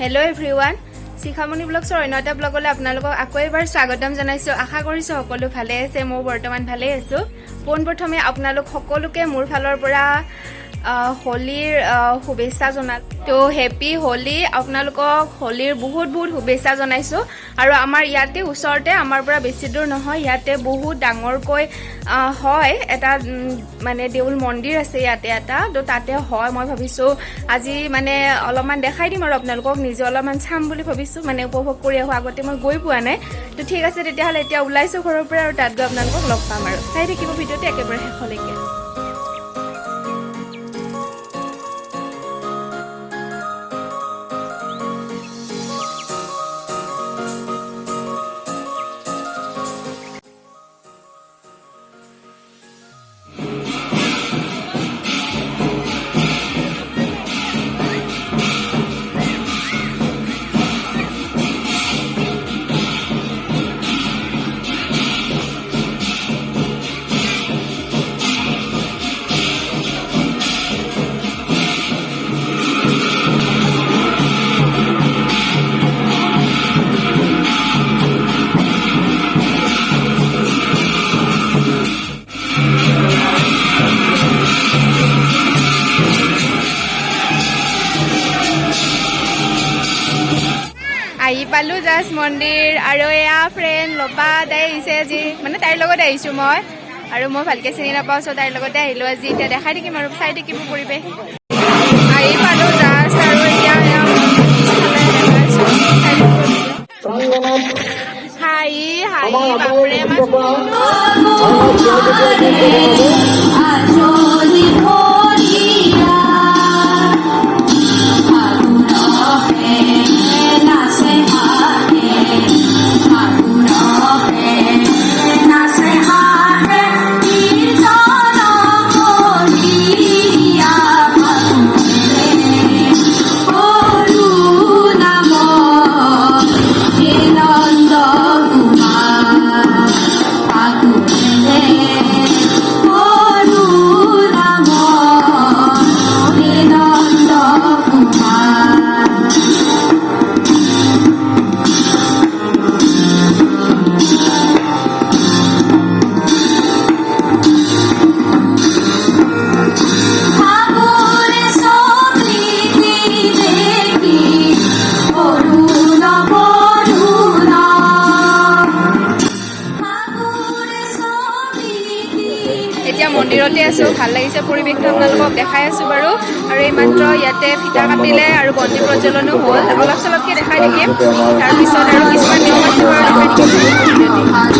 hello everyone शिखामणि ब्लग्सर अन्य এটা ব্লগলৈ আপোনালোকক আকৌ এবাৰ স্বাগতম জনাইছো আশা কৰিছো সকলো ভালে আছে মই বৰ্তমান ভালে আছো পোনপ্ৰথমে আপোনালোক সকলোকে মোৰ ফালৰ পৰা হোলিৰ শুভেচ্ছা জনাল তো হেপি হোলি আপোনালোকক হোলিৰ বহুত শুভেচ্ছা জনাইছো আৰু আমাৰ ইয়াতে ওচৰতে আমাৰ পৰা বেছি দূৰ নহয় ইয়াতে বহুত ডাঙৰকৈ হয় এটা মানে দেউল মন্দিৰ আছে ইয়াতে এটা তো তাতে হয় মই ভাবিছো আজি মানে অলপমান দেখাই দিম আৰু আপোনালোকক নিজে অলপমান চাম বুলি ভাবিছো মানে উপভোগ কৰি আহো আগতে মই গৈ পোৱা নাই তো ঠিক আছে তেতিয়াহলে এতিয়া ওলাইছো ঘৰৰ পৰা আৰু তাত গৈ আপোনালোকক লগ পাম আৰু চাই থাকিব ভিডিঅ'টো একেবাৰে শেষলৈকে আহি পালো জাষ্ট মন্দিৰ আৰু এয়া ফ্ৰেণ্ড লপা তাই আহিছে আজি মানে তাইৰ লগত আহিছো মই আৰু মই ভালকে চিনি নাপাওঁ চ' তাইৰ লগতে আহিলো আজি এতিয়া দেখাই থাকিম আৰু চাই থাকিব পৰিৱেশ আহি পালো জাষ্ট আৰু এতিয়া হাই হাই বাপৰে এতিয়া মন্দিৰতে আছো ভাল লাগিছে পৰিৱেশটো আপোনালোকক দেখাই আছো বাৰু আৰু এই মাত্ৰ ইয়াতে ফিতা কাটিলে আৰু বন্তি প্ৰজ্বলনো হ'ল অলপ চলপকে দেখাই থাকিম তাৰপিছত আৰু কিছুমান নিয়ম আছে বাৰু দেখাই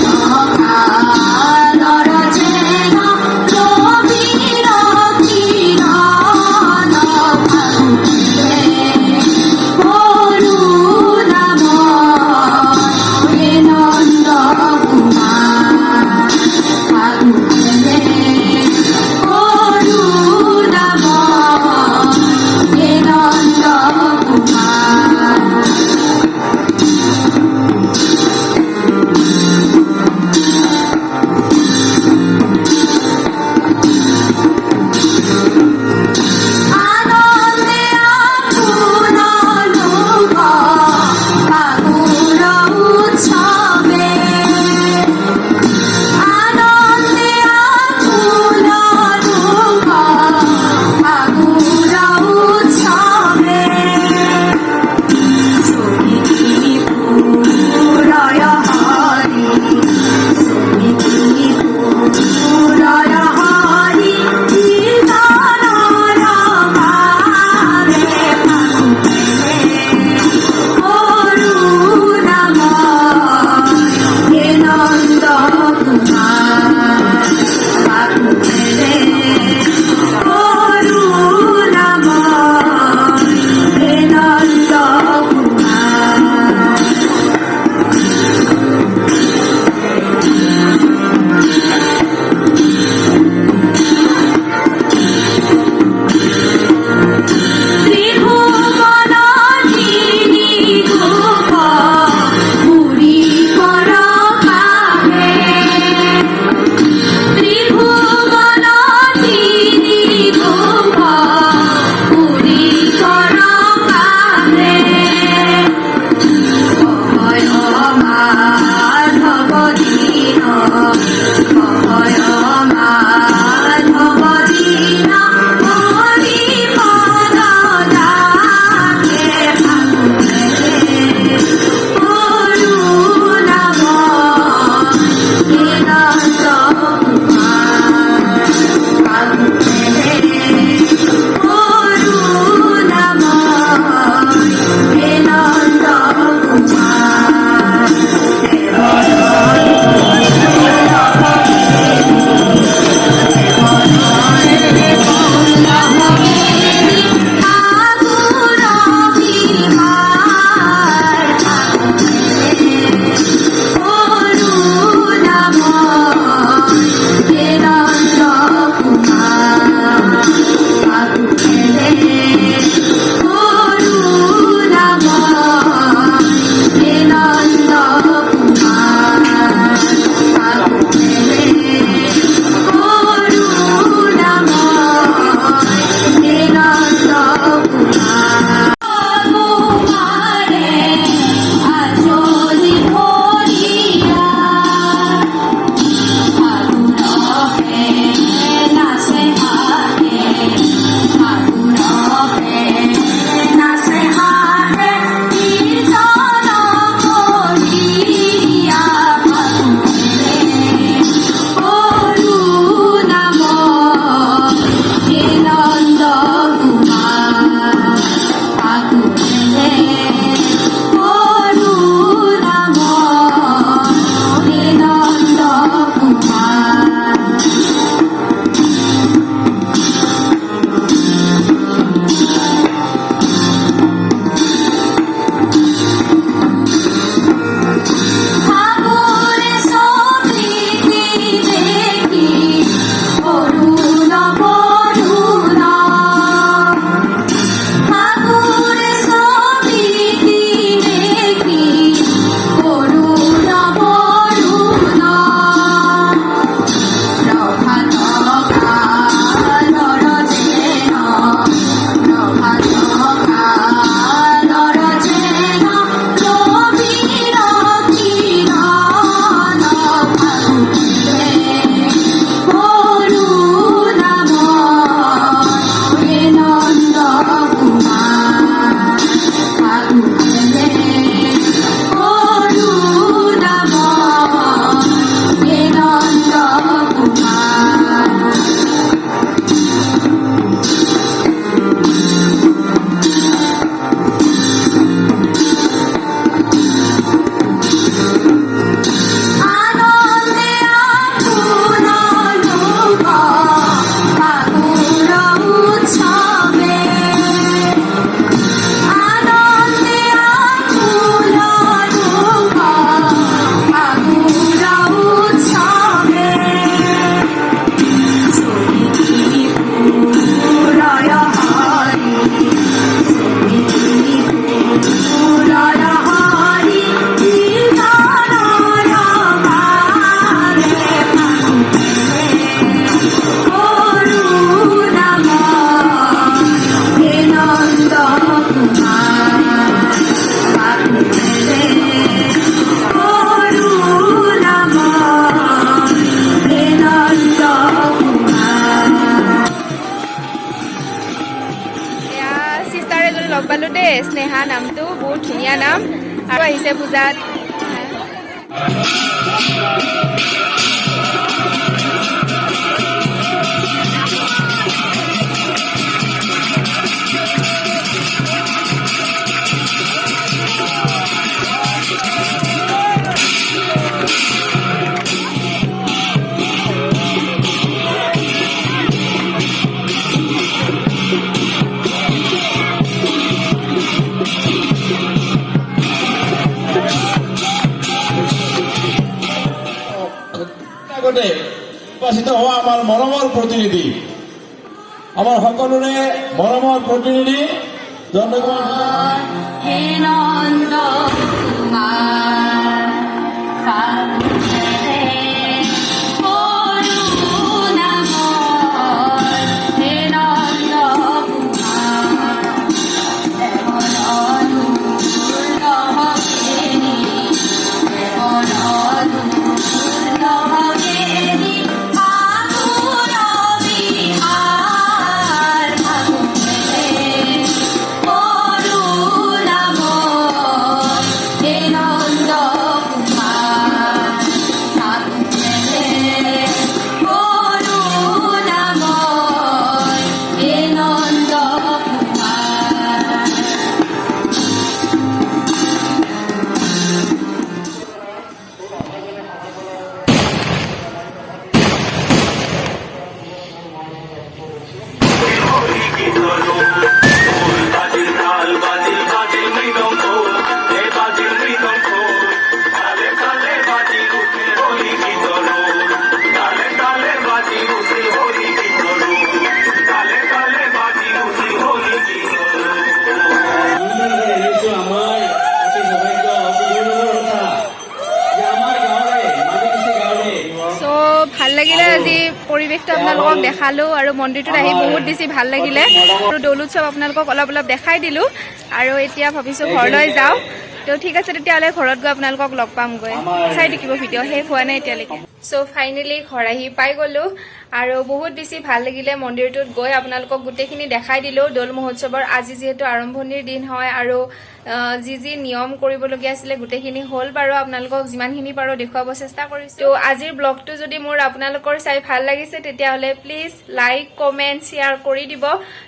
লগ পালো দেই স্নেহা নামটো বহুত ধুনীয়া নাম আৰু আহিছে পূজাত নিৰ্বাচিত হোৱা আমাৰ মৰমৰ প্ৰতিনিধি আমাৰ সকলোৰে মৰমৰ প্ৰতিনিধি ভাল লাগিলে আজি পৰিৱেশটো আপোনালোকক দেখালো আৰু মন্দিৰটোত আহি বহুত বেছি ভাল লাগিলে আৰু দৌল উৎসৱ আপোনালোকক অলপ অলপ দেখাই দিলো আৰু এতিয়া ভাবিছো ঘৰলৈ যাওঁ তো ঠিক আছে তেতিয়াহ'লে ঘৰত গৈ আপোনালোকক লগ পামগৈ চাই থাকিব ভিডিঅ' শেষ হোৱা নাই এতিয়ালৈকে চ' ফাইনেলি ঘৰ আহি পাই গ'লো আৰু বহুত বেছি ভাল লাগিলে মন্দিৰটোত গৈ আপোনালোকক গোটেইখিনি দেখাই দিলো দৌল মহোৎসৱৰ আজি যিহেতু আৰম্ভণিৰ দিন হয় আৰু যি নিয়ম কৰিবলগীয়া আছিলে গোটেইখিনি হ'ল বাৰু আপোনালোকক যিমানখিনি পাৰো দেখুৱাব চেষ্টা কৰিছো তো আজিৰ ব্লগটো যদি মোৰ আপোনালোকৰ চাই ভাল লাগিছে তেতিয়াহ'লে প্লিজ লাইক কমেণ্ট শ্বেয়াৰ কৰি দিব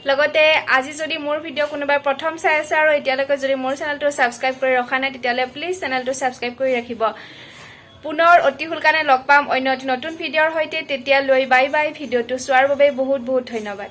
লগতে আজি যদি মোৰ ভিডিঅ' কোনোবাই প্ৰথম চাই আছে আৰু এতিয়ালৈকে যদি মোৰ চেনেলটো ছাবস্ক্ৰাইব কৰি ৰখা নাই তেতিয়াহ'লে প্লিজ চেনেলটো ছাবস্ক্ৰাইব কৰি ৰাখিব পুনৰ অতি সোনকালে লগ পাম অন্য নতুন ভিডিঅ'ৰ সৈতে তেতিয়ালৈ বাই বাই ভিডিঅ'টো চোৱাৰ বাবে বহুত বহুত ধন্যবাদ